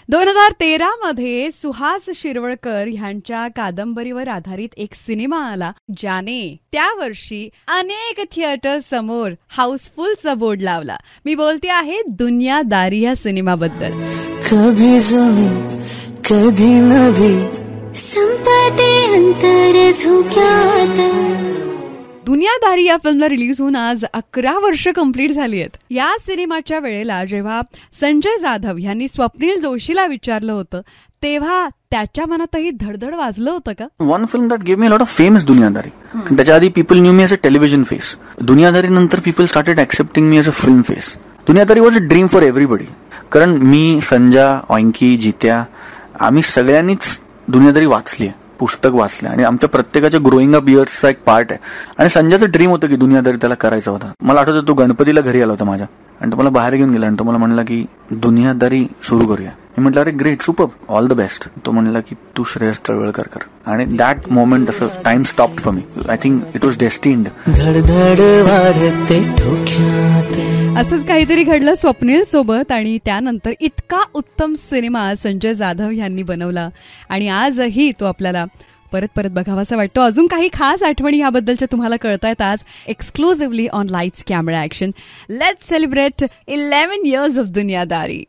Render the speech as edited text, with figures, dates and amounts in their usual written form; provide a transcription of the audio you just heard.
2013 मध्ये सुहास शिरवळकर ह्यांच्या कादंबरीवर आधारित एक सिनेमा आला, ज्याने त्या वर्षी अनेक थिएटर समोर हाऊसफुलचा बोर्ड लावला. मी बोलते आहे दुनियादारी या सिनेमाबद्दल. कभी जमी कधी नभी संपते अंतर झोक्यात. दुनियादारी या फिल्मला रिलीज होऊन आज 11 वर्ष कंप्लीट झाली आहेत. या सिनेमाच्या वेळेला जेव्हा संजय जाधव यांनी स्वप्नील जोशीला विचारलं होतं, तेव्हा त्याच्या मनातही धडधड वाजलं होतं का? One film that give me a lot of famous Duniyadari. त्याच्या आधी people knew me as a television face. Duniyadari नंतर people started accepting me as a film face. Duniyadari was a dream for everybody. कारण मी, संजय, ऑंकी, जित्या आम्ही सगळ्यांनीच दुनियादारी वाचली आहे, पुस्तक वाचलं आणि आमच्या प्रत्येकाच्या ग्रोईंग अप इयर्सचा एक पार्ट आहे. आणि संजयचं ड्रीम होतं की दुनियादारी त्याला करायचा होता. मला आठवतं तो गणपतीला घरी आला होता माझ्या, आणि तो मला बाहेर घेऊन गेला आणि तो मला म्हणला की दुनियादारी सुरू करूया. मी म्हटलं अरे great, super, all the best. तो म्हणला की तू श्रेयस तळवळकर कर. आणि दॅट मोमेंट असं time stopped for me. I think it was destined. धडधड वाढते डोक्यात. असंच काहीतरी घडलं स्वप्नील सोबत आणि त्यानंतर इतका उत्तम सिनेमा संजय जाधव यांनी बनवला आणि आजही तो आपल्याला परत परत बघावासा वाटतो. अजून काही खास आठवणी याबद्दलच्या तुम्हाला कळतायत आज exclusively on lights camera action. Let's celebrate 11 years of Duniyadari.